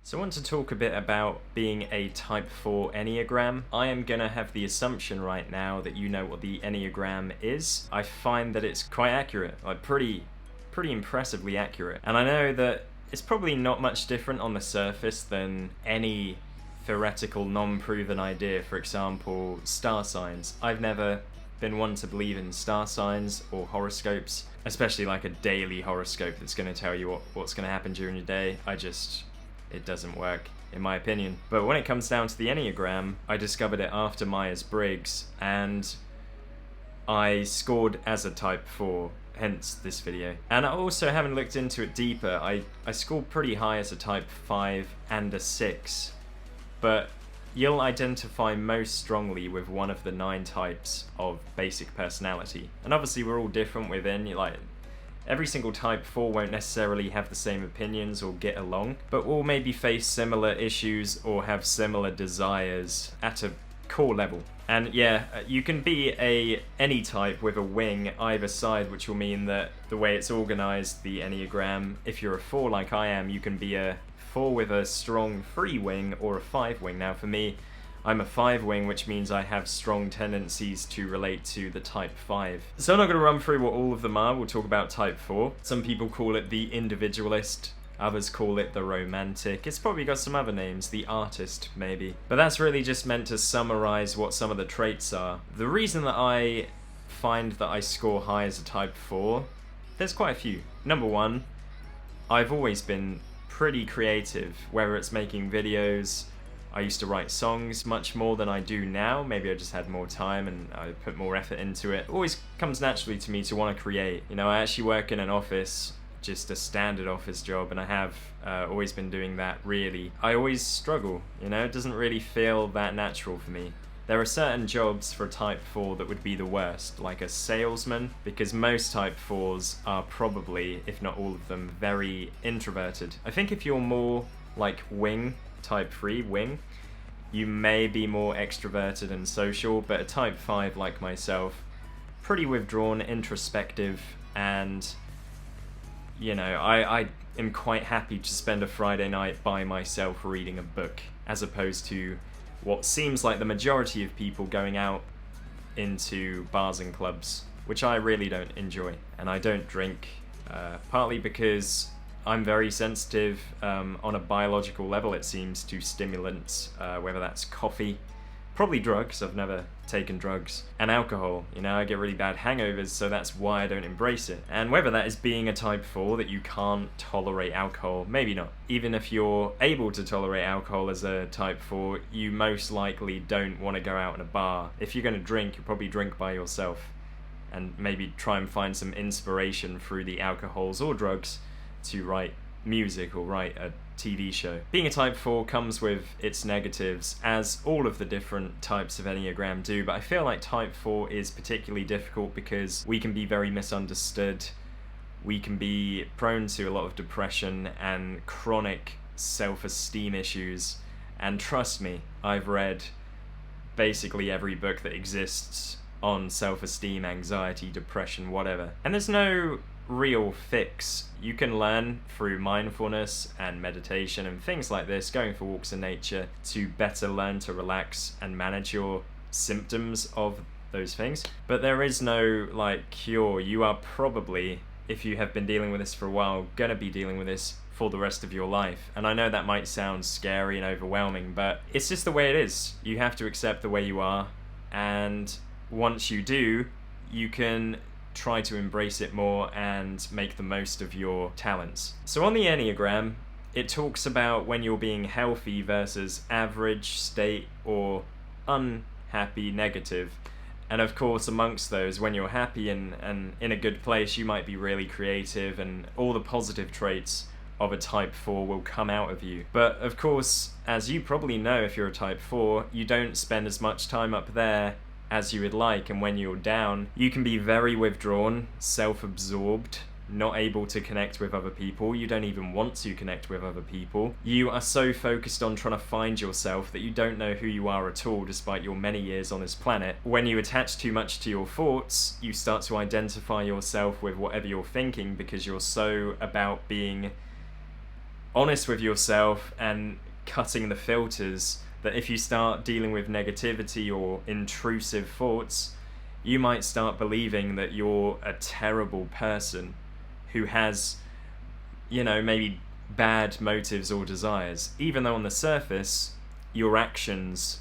So I want to talk a bit about being a Type 4 Enneagram. I am going to have the assumption right now that you know what the Enneagram is. I find that it's quite accurate, like pretty impressively accurate. And I know that it's probably not much different on the surface than any theoretical non-proven idea. For example, star signs. I've never been one to believe in star signs or horoscopes, especially like a daily horoscope that's going to tell you what's going to happen during your day. It doesn't work, in my opinion. But when it comes down to the Enneagram, I discovered it after Myers-Briggs, and I scored as a Type 4, hence this video. And I also haven't looked into it deeper. I scored pretty high as a Type 5 and a 6, but you'll identify most strongly with one of the 9 types of basic personality. And obviously we're all different within, every single Type 4 won't necessarily have the same opinions or get along, but will maybe face similar issues or have similar desires at a core level. And yeah, you can be any type with a wing either side, which will mean that the way it's organized, the Enneagram, if you're a 4 like I am, you can be a 4 with a strong 3 wing or a 5 wing. Now for me, I'm a 5 wing, which means I have strong tendencies to relate to the Type 5. So I'm not going to run through what all of them are. We'll talk about Type 4. Some people call it the Individualist. Others call it the Romantic. It's probably got some other names, the Artist, maybe. But that's really just meant to summarize what some of the traits are. The reason that I find that I score high as a Type 4, there's quite a few. Number one, I've always been pretty creative, whether it's making videos. I used to write songs much more than I do now. Maybe I just had more time and I put more effort into it. It always comes naturally to me to want to create. I actually work in an office, just a standard office job, and I have always been doing that, really. I always struggle, it doesn't really feel that natural for me. There are certain jobs for Type 4 that would be the worst, like a salesman, because most Type 4s are probably, if not all of them, very introverted. I think if you're more like wing, Type 3 wing, you may be more extroverted and social, but a Type 5 like myself, pretty withdrawn, introspective, and I am quite happy to spend a Friday night by myself reading a book, as opposed to what seems like the majority of people going out into bars and clubs, which I really don't enjoy. And I don't drink, partly because I'm very sensitive on a biological level, it seems, to stimulants, whether that's coffee, probably drugs. I've never taken drugs, and alcohol. I get really bad hangovers, so that's why I don't embrace it. And whether that is being a Type 4, that you can't tolerate alcohol, maybe not. Even if you're able to tolerate alcohol as a Type 4, you most likely don't want to go out in a bar. If you're going to drink, you'll probably drink by yourself, and maybe try and find some inspiration through the alcohols or drugs to write music or write a TV show. Being a Type 4 comes with its negatives, as all of the different types of Enneagram do, but I feel like Type 4 is particularly difficult because we can be very misunderstood. We can be prone to a lot of depression and chronic self-esteem issues. And trust me, I've read basically every book that exists on self-esteem, anxiety, depression, whatever. And there's no real fix. You can learn through mindfulness and meditation and things like this, going for walks in nature, to better learn to relax and manage your symptoms of those things. But there is no cure. You are probably, if you have been dealing with this for a while, gonna be dealing with this for the rest of your life. And I know that might sound scary and overwhelming, but it's just the way it is. You have to accept the way you are, and once you do, you can try to embrace it more and make the most of your talents. So on the Enneagram, it talks about when you're being healthy versus average, state, or unhappy, negative. And of course, amongst those, when you're happy and in a good place, you might be really creative, and all the positive traits of a Type 4 will come out of you. But of course, as you probably know, if you're a Type 4, you don't spend as much time up there as you would like, and when you're down, you can be very withdrawn, self-absorbed, not able to connect with other people. You don't even want to connect with other people. You are so focused on trying to find yourself that you don't know who you are at all, despite your many years on this planet. When you attach too much to your thoughts, you start to identify yourself with whatever you're thinking, because you're so about being honest with yourself and cutting the filters, that if you start dealing with negativity or intrusive thoughts, you might start believing that you're a terrible person who has, maybe bad motives or desires, even though on the surface, your actions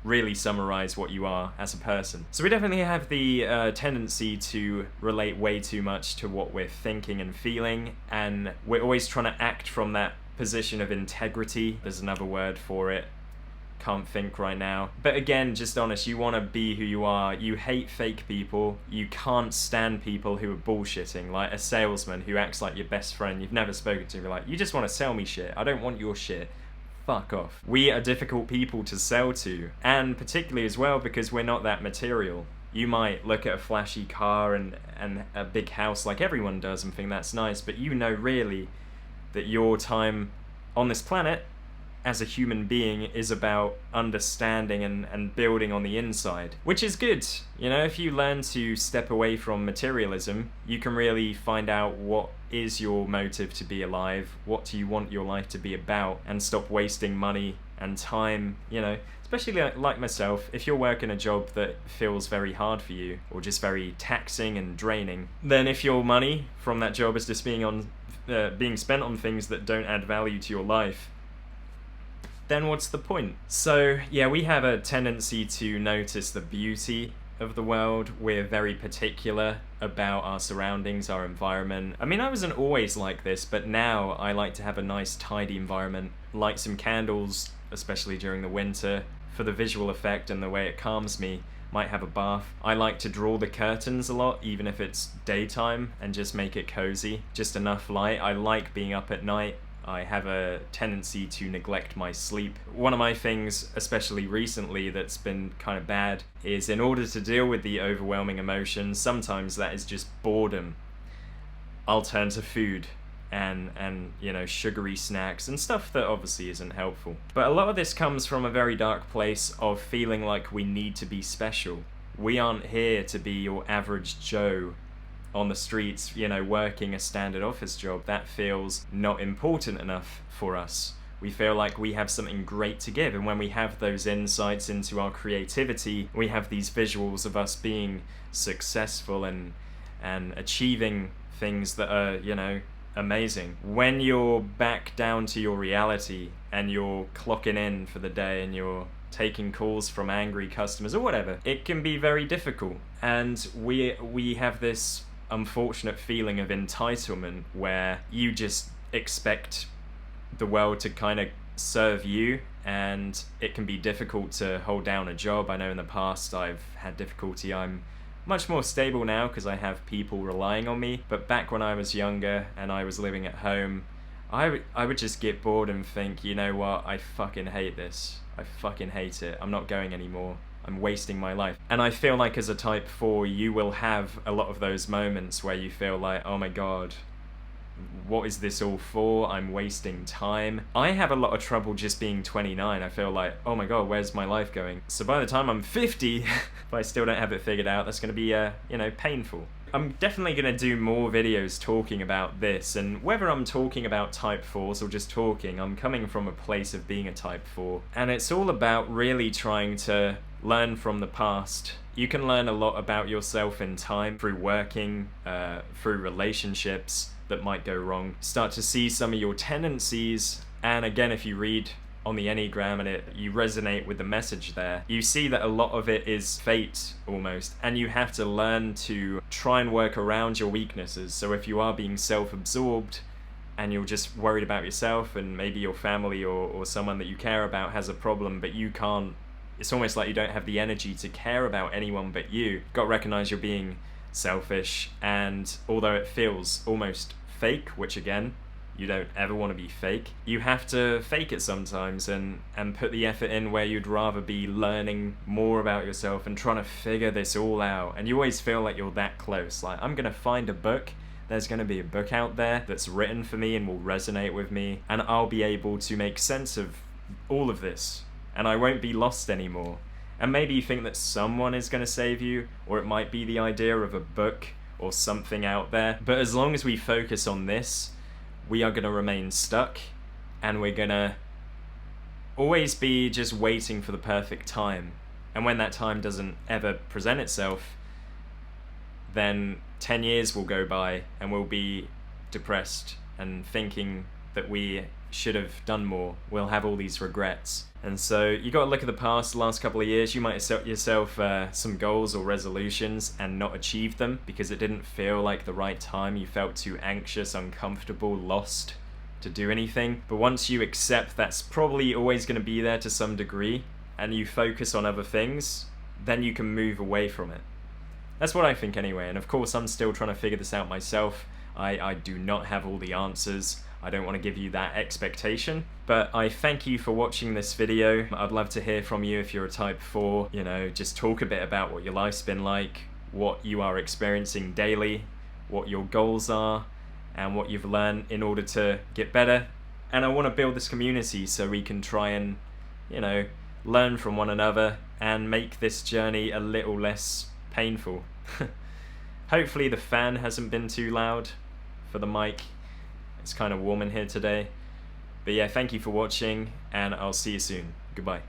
really summarize what you are as a person. So we definitely have the tendency to relate way too much to what we're thinking and feeling, and we're always trying to act from that position of integrity. There's another word for it. Can't think right now. But again, just honest, you want to be who you are. You hate fake people. You can't stand people who are bullshitting, like a salesman who acts like your best friend you've never spoken to. You're like, you just want to sell me shit. I don't want your shit. Fuck off. We are difficult people to sell to, and particularly as well because we're not that material. You might look at a flashy car and a big house like everyone does and think that's nice, but you know really that your time on this planet as a human being is about understanding and building on the inside, which is good. If you learn to step away from materialism, you can really find out what is your motive to be alive, what do you want your life to be about, and stop wasting money and time, especially like myself. If you're working a job that feels very hard for you or just very taxing and draining, then if your money from that job is just being spent on things that don't add value to your life, then what's the point? So yeah, we have a tendency to notice the beauty of the world. We're very particular about our surroundings, our environment. I mean, I wasn't always like this, but now I like to have a nice tidy environment, light some candles, especially during the winter, for the visual effect and the way it calms me. Might have a bath. I like to draw the curtains a lot, even if it's daytime, and just make it cozy, just enough light. I like being up at night. I have a tendency to neglect my sleep. One of my things, especially recently, that's been kind of bad, is in order to deal with the overwhelming emotions, sometimes that is just boredom. I'll turn to food and sugary snacks and stuff that obviously isn't helpful. But a lot of this comes from a very dark place of feeling like we need to be special. We aren't here to be your average Joe on the streets, working a standard office job. That feels not important enough for us. We feel like we have something great to give, and when we have those insights into our creativity, we have these visuals of us being successful and achieving things that are, amazing. When you're back down to your reality and you're clocking in for the day and you're taking calls from angry customers or whatever, it can be very difficult. And we have this unfortunate feeling of entitlement where you just expect the world to kind of serve you, and it can be difficult to hold down a job. I know in the past I've had difficulty. I'm much more stable now because I have people relying on me, but back when I was younger and I was living at home, I would just get bored and think, you know what, I fucking hate this. I fucking hate it. I'm not going anymore. I'm wasting my life. And I feel like as a type 4, you will have a lot of those moments where you feel like, oh my god, what is this all for? I'm wasting time. I have a lot of trouble just being 29. I feel like, oh my god, where's my life going? So by the time I'm 50, if I still don't have it figured out, that's going to be, painful. I'm definitely going to do more videos talking about this, and whether I'm talking about type 4s or just talking, I'm coming from a place of being a type 4. And it's all about really trying to learn from the past. You can learn a lot about yourself in time through working, through relationships that might go wrong. Start to see some of your tendencies, and again, if you read on the Enneagram and you resonate with the message there, you see that a lot of it is fate almost, and you have to learn to try and work around your weaknesses. So if you are being self-absorbed and you're just worried about yourself, and maybe your family or someone that you care about has a problem, but you can't, it's almost like you don't have the energy to care about anyone but you. Got to recognize you're being selfish, and although it feels almost fake, which again, you don't ever want to be fake, you have to fake it sometimes and put the effort in where you'd rather be learning more about yourself and trying to figure this all out. And you always feel like you're that close, like, I'm gonna find a book, there's gonna be a book out there that's written for me and will resonate with me, and I'll be able to make sense of all of this, and I won't be lost anymore. And maybe you think that someone is going to save you, or it might be the idea of a book or something out there, but as long as we focus on this, we are going to remain stuck, and we're going to always be just waiting for the perfect time. And when that time doesn't ever present itself, then 10 years will go by and we'll be depressed and thinking that we should have done more. We'll have all these regrets. And so you got to look at the past, the last couple of years. You might have set yourself some goals or resolutions and not achieved them because it didn't feel like the right time. You felt too anxious, uncomfortable, lost to do anything. But once you accept that's probably always going to be there to some degree, and you focus on other things, then you can move away from it. That's what I think anyway. And of course, I'm still trying to figure this out myself. I do not have all the answers. I don't want to give you that expectation, but I thank you for watching this video. I'd love to hear from you if you're a type 4, just talk a bit about what your life's been like, what you are experiencing daily, what your goals are, and what you've learned in order to get better. And I want to build this community so we can try and, learn from one another and make this journey a little less painful. Hopefully the fan hasn't been too loud for the mic. It's kind of warm in here today. But yeah, thank you for watching, and I'll see you soon. Goodbye.